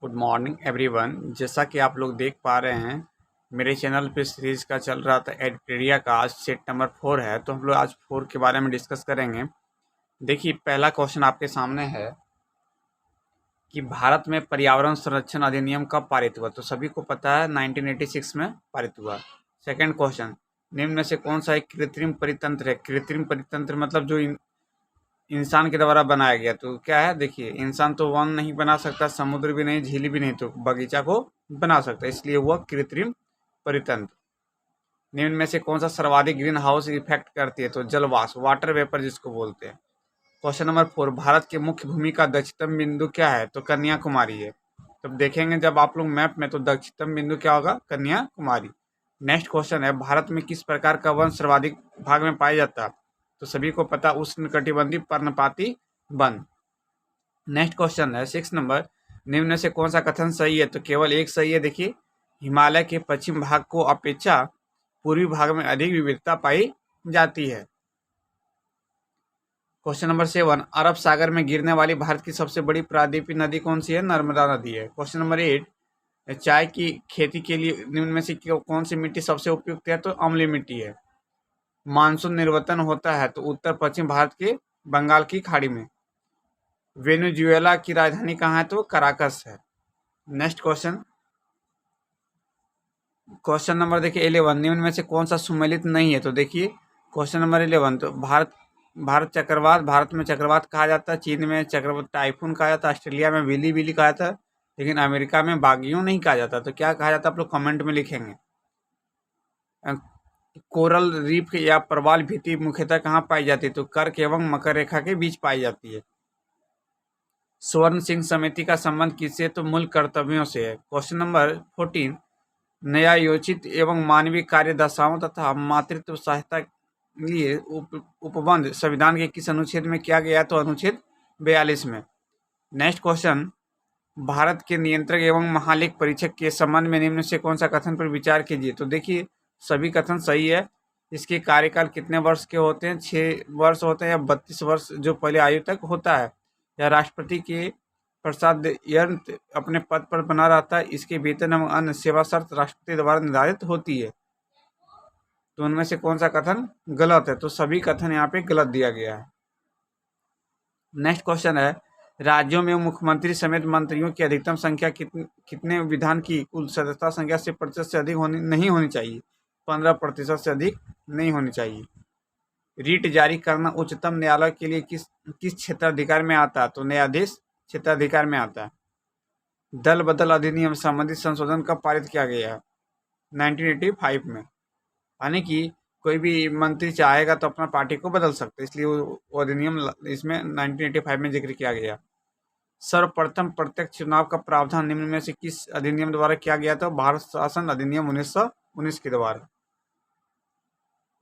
Good morning everyone. जैसा कि आप लोग देख पा रहे हैं, मेरे चैनल पे सीरीज का चल रहा था एडपेडिया का। आज सेट नंबर 4 है, तो हम लोग आज 4 के बारे में डिस्कस करेंगे। देखिए, पहला क्वेश्चन आपके सामने है कि भारत में पर्यावरण संरक्षण अधिनियम कब पारित हुआ। तो सभी को पता है 1986 में पारित हुआ। सेकंड क्वेश्चन, निम्न में से कौन सा एक कृत्रिम परितंत्र है। कृत्रिम परितंत्र मतलब जो इंसान के द्वारा बनाया गया। तो क्या है, देखिए, इंसान तो वन नहीं बना सकता, समुद्र भी नहीं, झील भी नहीं, तो बगीचा को बना सकता, इसलिए वह कृत्रिम परितंत्र। निम्न में से कौन सा सर्वाधिक ग्रीन हाउस इफेक्ट करती है। तो जलवाष्प, वाटर वेपर जिसको बोलते हैं। क्वेश्चन नंबर 4, भारत के मुख्य भूमि का दक्षिणतम बिंदु क्या है। तो कन्याकुमारी है। तब देखेंगे जब आप लोग मैप में, तो दक्षिणतम बिंदु क्या होगा, कन्याकुमारी। नेक्स्ट क्वेश्चन है, भारत में किस प्रकार का वन सर्वाधिक भाग में पाया जाता है। तो सभी को पता, उष्णकटिबंधीय पर्णपाती वन। नेक्स्ट क्वेश्चन है 6 नंबर, निम्न में से कौन सा कथन सही है। तो केवल एक सही है। देखिए, हिमालय के पश्चिम भाग को अपेक्षा पूर्वी भाग में अधिक विविधता पाई जाती है। क्वेश्चन नंबर 7, अरब सागर में गिरने वाली भारत की सबसे बड़ी प्रायद्वीपीय नदी कौन सी है। नर्मदा नदी है। क्वेश्चन नंबर 8, चाय की खेती के लिए निम्न में से कौन सी मिट्टी सबसे उपयुक्त है। तो अम्लीय मिट्टी है। मानसून निर्वतन होता है तो उत्तर पश्चिम भारत के बंगाल की खाड़ी में। वेनेजुएला की राजधानी कहाँ है। तो कराकस है। नेक्स्ट क्वेश्चन, क्वेश्चन नंबर देखिए 11, निम्न में से कौन सा सुमेलित नहीं है। तो देखिए, क्वेश्चन नंबर 11, तो भारत चक्रवात, भारत में चक्रवात कहा जाता है, चीन में चक्रवात टाइफून कहा जाता है, ऑस्ट्रेलिया में विली विली कहा जाता है, लेकिन अमेरिका में बागियों नहीं कहा जाता। तो क्या कहा जाता है, आप लोग कमेंट में लिखेंगे। कोरल रीफ या प्रवाल भित्ति मुख्यतः कहाँ पाई जाती है। तो कर्क एवं मकर रेखा के बीच पाई जाती है। स्वर्ण सिंह समिति का संबंध किससे। तो मूल कर्तव्यों से है। क्वेश्चन नंबर 14, न्यायोचित एवं मानवीय कार्य दशाओं तथा मातृत्व सहायता लिए उपबंध संविधान के किस अनुच्छेद में किया गया। तो अनुच्छेद 42 में। नेक्स्ट क्वेश्चन, भारत के नियंत्रक एवं महालेख परीक्षक के संबंध में निम्न से कौन सा कथन पर विचार कीजिए। तो देखिए, सभी कथन सही है। इसके कार्यकाल कितने वर्ष के होते हैं, 6 वर्ष होते हैं, या 32 वर्ष जो पहले आयु तक होता है, या राष्ट्रपति के प्रसाद यंत्र अपने पद पर बना रहता है। इसके वेतन एवं अन्य सेवा शर्त राष्ट्रपति द्वारा निर्धारित होती है। तो उनमें से कौन सा कथन गलत है। तो सभी कथन यहाँ पे गलत दिया गया है। नेक्स्ट क्वेश्चन है, राज्यों में मुख्यमंत्री समेत मंत्रियों की अधिकतम संख्या कितने विधान की कुल सदस्यता संख्या से प्रतिशत से अधिक नहीं होनी चाहिए। 15% से अधिक नहीं होनी चाहिए। रीट जारी करना उच्चतम न्यायालय के लिए किस क्षेत्राधिकार में आता है। तो न्यायाधीश क्षेत्राधिकार में आता है। दल बदल अधिनियम संबंधित संशोधन कब पारित किया गया है। 1985 में। यानी कि कोई भी मंत्री चाहेगा तो अपना पार्टी को बदल सकते, इसलिए वो अधिनियम इसमें 1985 में जिक्र किया गया। सर्वप्रथम प्रत्यक्ष चुनाव का प्रावधान निम्न में से किस अधिनियम द्वारा किया गया था। भारत शासन अधिनियम 1919 के द्वारा।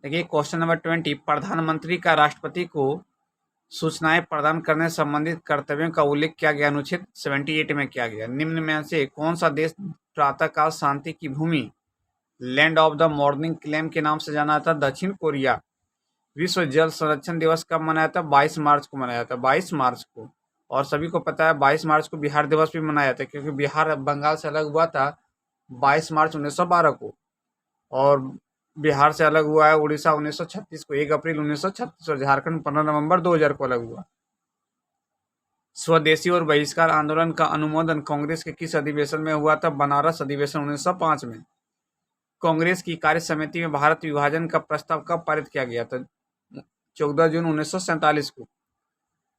देखिए, क्वेश्चन नंबर 20, प्रधानमंत्री का राष्ट्रपति को सूचनाएं प्रदान करने संबंधित कर्तव्यों का उल्लेख किया गया अनुच्छेद 78 में किया गया। निम्न में से कौन सा देश प्रातःकाल शांति की भूमि, land of the morning calm के नाम से जाना था। दक्षिण कोरिया। विश्व जल संरक्षण दिवस कब मनाया था। 22 मार्च को मनाया था, 22 मार्च को। और सभी को पता है 22 मार्च को बिहार दिवस भी मनाया था, क्योंकि बिहार बंगाल से अलग हुआ था 22 मार्च 1912 को, और बिहार से अलग हुआ है उड़ीसा 1936 को, 1 अप्रैल 1936, और झारखंड 15 नवंबर 2000 को अलग हुआ। स्वदेशी और बहिष्कार आंदोलन का अनुमोदन कांग्रेस के किस अधिवेशन में हुआ था। बनारस अधिवेशन 1905 में। कांग्रेस की कार्य समिति में भारत विभाजन का प्रस्ताव कब पारित किया गया था। 14 जून 1947 को।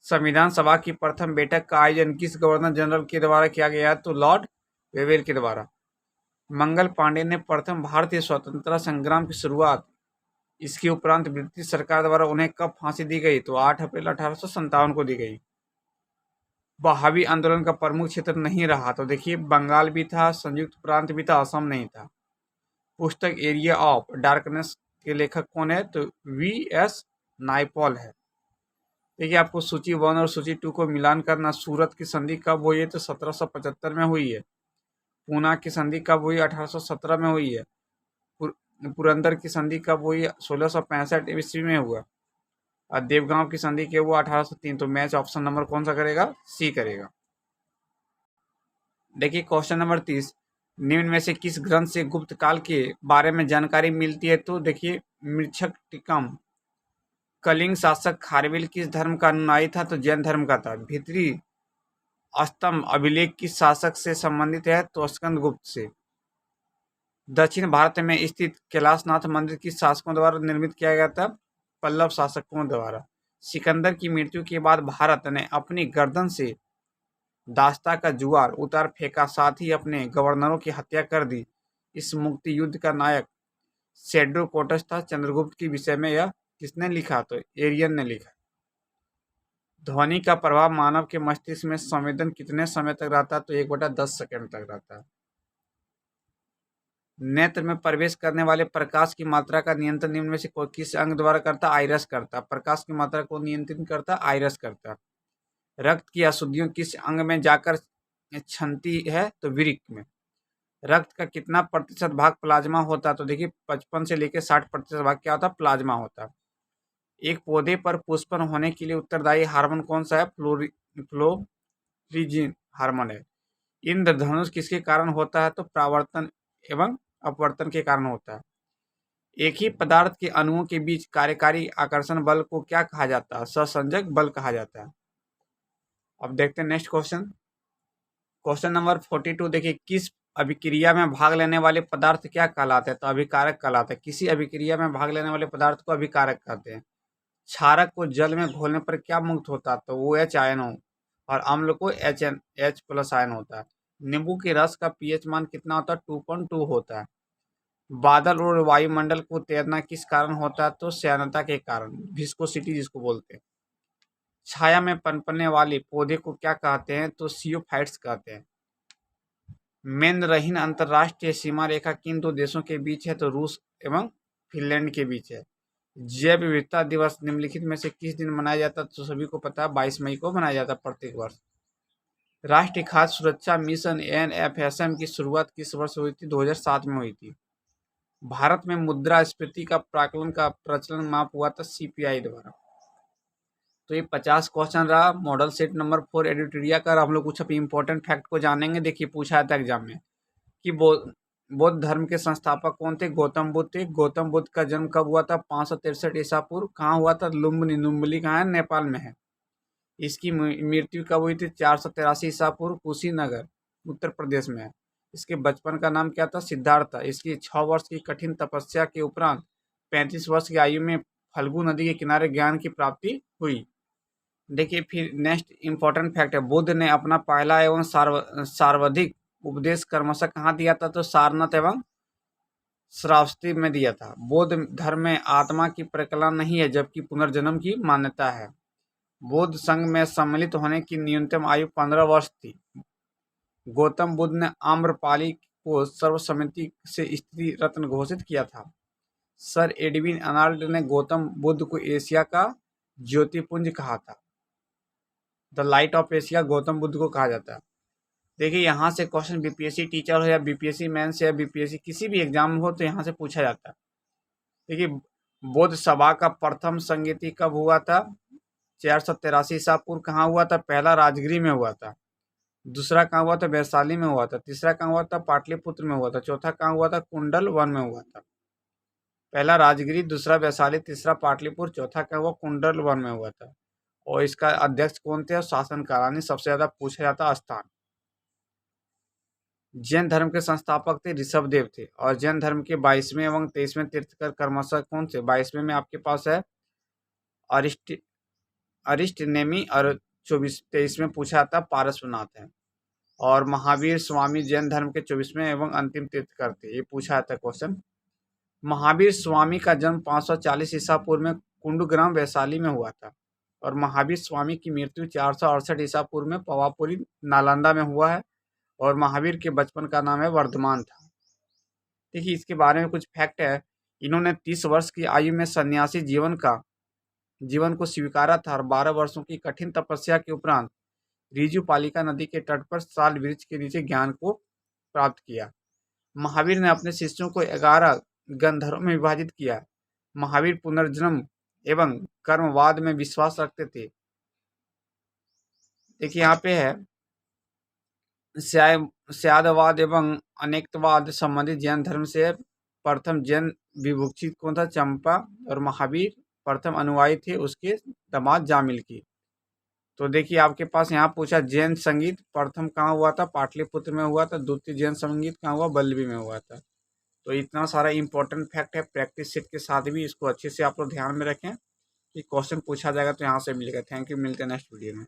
संविधान सभा की प्रथम बैठक का आयोजन किस गवर्नर जनरल के द्वारा किया गया। तो लॉर्ड वेवेल के द्वारा। मंगल पांडे ने प्रथम भारतीय स्वतंत्रता संग्राम की शुरुआत। इसके उपरांत ब्रिटिश सरकार द्वारा उन्हें कब फांसी दी गई। तो 8 अप्रैल 1857 को दी गई। वहाबी आंदोलन का प्रमुख क्षेत्र नहीं रहा। तो देखिए, बंगाल भी था, संयुक्त प्रांत भी था, असम नहीं था। पुस्तक एरिया ऑफ डार्कनेस के लेखक कौन है। तो V.S. नायपॉल है। देखिए, आपको सूची 1 और सूची 2 को मिलान करना। सूरत की संधि कब हुई है। तो 1775 में हुई है। पूना की संधि कब हुई। 1817 में हुई है। पुरंदर की संधि कब हुई। 1665 ईस्वी में हुआ। और देवगांव की संधि के हुआ 1803। तो मैच ऑप्शन नंबर कौन सा करेगा, सी करेगा। देखिए क्वेश्चन नंबर 30, निम्न में से किस ग्रंथ से गुप्त काल के बारे में जानकारी मिलती है? तो देखिए मृच्छकटिकम। कलिंग शासक खारवेल किस धर्म का अनुयायी था? तो जैन धर्म का था। भीतरी स्तंभ अभिलेख किस शासक से संबंधित है? तो स्कंदगुप्त से। दक्षिण भारत में स्थित कैलाशनाथ मंदिर किस शासकों द्वारा निर्मित किया गया था? पल्लव शासकों द्वारा। सिकंदर की मृत्यु के बाद भारत ने अपनी गर्दन से दास्ता का जुआर उतार फेंका, साथ ही अपने गवर्नरों की हत्या कर दी। इस मुक्ति युद्ध का नायक सेड्रोकोटस था। चंद्रगुप्त के विषय में यह किसने लिखा? तो एरियन ने लिखा। ध्वनि का प्रभाव मानव के मस्तिष्क में संवेदन कितने समय तक रहता है? तो 1/10 सेकंड तक रहता है। नेत्र में प्रवेश करने वाले प्रकाश की मात्रा का नियंत्रण निम्न में से किस अंग द्वारा करता? आइरस करता। प्रकाश की मात्रा को नियंत्रित करता? आइरस करता। रक्त की अशुद्धियों किस अंग में जाकर छनती है? तो वृक्क में। रक्त का कितना प्रतिशत भाग प्लाज्मा होता है? तो देखिए 55 से लेकर 60% भाग क्या होता है? प्लाज्मा होता है। एक पौधे पर पुष्पन होने के लिए उत्तरदायी हार्मोन कौन सा है? फ्लोरिजिन हार्मोन है। इंद्रधनुष किसके कारण होता है? तो परावर्तन एवं अपवर्तन के कारण होता है। एक ही पदार्थ के अणुओं के बीच कार्यकारी आकर्षण बल को क्या कहा जाता है? सहसंजक बल कहा जाता है। अब देखते हैं नेक्स्ट क्वेश्चन। क्वेश्चन नंबर 42 देखिए, किस अभिक्रिया में भाग लेने वाले पदार्थ क्या कहलाते हैं? तो अभिकारक कहलाते हैं। किसी अभिक्रिया में भाग लेने वाले पदार्थ को अभिकारक कहते हैं। क्षारक को जल में घोलने पर क्या मुक्त होता है? तो वो OH आयन हो, और अम्ल को H+ आयन होता है। नींबू के रस का pH मान कितना होता है? 2.2 होता है। बादल और वायुमंडल को तैरना किस कारण होता है? तो श्यानता के कारण, विस्कोसिटी जिसको बोलते हैं। छाया में पनपने वाले पौधे को क्या कहते हैं? तो सियोफाइट्स कहते हैं। मेंद्रहीन अंतरराष्ट्रीय सीमा रेखा किन दो देशों के बीच है? तो रूस एवं फिनलैंड के बीच है। जैव विविधता दिवस निम्नलिखित में से किस दिन मनाया जाता है? तो सभी को पता है 22 मई को मनाया जाता है प्रत्येक वर्ष। राष्ट्रीय खाद्य सुरक्षा मिशन NFSM की शुरुआत किस वर्ष हुई थी? 2007 में हुई थी। भारत में मुद्रास्फीति का प्राकलन का प्रचलन माप हुआ था CPI द्वारा। तो ये 50 क्वेश्चन रहा मॉडल सेट नंबर 4 एडिटोरिया का। हम लोग कुछ अभी इंपॉर्टेंट फैक्ट को जानेंगे। देखिए पूछा था एग्जाम में कि बौद्ध धर्म के संस्थापक कौन थे? गौतम बुद्ध थे। गौतम बुद्ध का जन्म कब हुआ था? 563 ईसा पूर्व। कहाँ हुआ था? लुम्बिनी। लुम्बिनी कहाँ है? नेपाल में है। इसकी मृत्यु कब हुई थी? 483 ईसा पूर्व। कुशीनगर उत्तर प्रदेश में है। इसके बचपन का नाम क्या था? सिद्धार्थ था। इसकी 6 वर्ष की कठिन तपस्या के उपरांत 35 वर्ष की आयु में फल्गु नदी के किनारे ज्ञान की प्राप्ति हुई। देखिए फिर नेक्स्ट इंपॉर्टेंट फैक्ट है, बुद्ध ने अपना पहला एवं सर्वाधिक उपदेश क्रमशः कहाँ दिया था? तो सारनाथ एवं श्रावस्ती में दिया था। बौद्ध धर्म में आत्मा की प्रकलन नहीं है, जबकि पुनर्जन्म की मान्यता है। बौद्ध संघ में सम्मिलित होने की न्यूनतम आयु 15 वर्ष थी। गौतम बुद्ध ने आम्रपाली को सर्वसम्मति से स्त्री रत्न घोषित किया था। सर एडविन अर्नाल्ड ने गौतम बुद्ध को एशिया का ज्योतिपुंज कहा था। The light of Asia Gautam Buddha को कहा जाता है। देखिए यहाँ से क्वेश्चन BPSC टीचर हो या BPSC मेंस या BPSC किसी भी एग्जाम हो तो यहाँ से पूछा जाता है। देखिए बौद्ध सभा का प्रथम संगीति कब हुआ था? 483 ईसा पूर्व। कहाँ हुआ था? पहला राजगिरी में हुआ था। दूसरा कहाँ हुआ था? वैशाली में हुआ था। तीसरा कहाँ हुआ था? पाटलिपुत्र में हुआ था। चौथा कहाँ हुआ था? कुंडल वन में हुआ था। पहला राजगिरी, दूसरा वैशाली, तीसरा पाटलिपुत्र, चौथा कहाँ हुआ? कुंडल वन में हुआ था। और इसका अध्यक्ष कौन थे? शासनकाल, सबसे ज्यादा पूछा जाता स्थान। जैन धर्म के संस्थापक थे ऋषभदेव थे। और जैन धर्म के 22वें एवं 23वें तीर्थंकर क्रमशः कौन थे? 22वें में आपके पास है अरिष्टनेमी, और 23वें पूछा था पारसनाथ है। और महावीर स्वामी जैन धर्म के 24वें एवं अंतिम तीर्थंकर थे। ये पूछा था क्वेश्चन। महावीर स्वामी का जन्म 540 ईसा पूर्व में कुंडग्राम वैशाली में हुआ था। और महावीर स्वामी की मृत्यु 468 ईसा पूर्व में पवापुरी नालंदा में हुआ है। और महावीर के बचपन का नाम है वर्धमान था। देखिए इसके बारे में कुछ फैक्ट है। इन्होंने 30 वर्ष की आयु में सन्यासी जीवन को स्वीकारा था, और 12 वर्षों की कठिन तपस्या के उपरांत रीजुपालिका नदी के तट पर साल वृक्ष के नीचे ज्ञान को प्राप्त किया। महावीर ने अपने शिष्यों को 11 गंधर्वों में विभाजित किया। महावीर पुनर्जन्म एवं कर्मवाद में विश्वास रखते थे। देखिए यहाँ पे है स्यादवाद एवं अनेकतावाद संबंधित जैन धर्म से प्रथम जैन विभूषित कौन था? चंपा। और महावीर प्रथम अनुयायी थे उसके दामाद जामिल की। तो देखिए आपके पास यहाँ पूछा जैन संगीत प्रथम कहाँ हुआ था? पाटलिपुत्र में हुआ था। द्वितीय जैन संगीत कहाँ हुआ? बल्लभी में हुआ था। तो इतना सारा इंपॉर्टेंट फैक्ट है, प्रैक्टिस सेट के साथ भी इसको अच्छे से आप लोग ध्यान में रखें कि क्वेश्चन पूछा जाएगा तो यहाँ से मिलेगा। थैंक यू, मिलते हैं नेक्स्ट वीडियो में।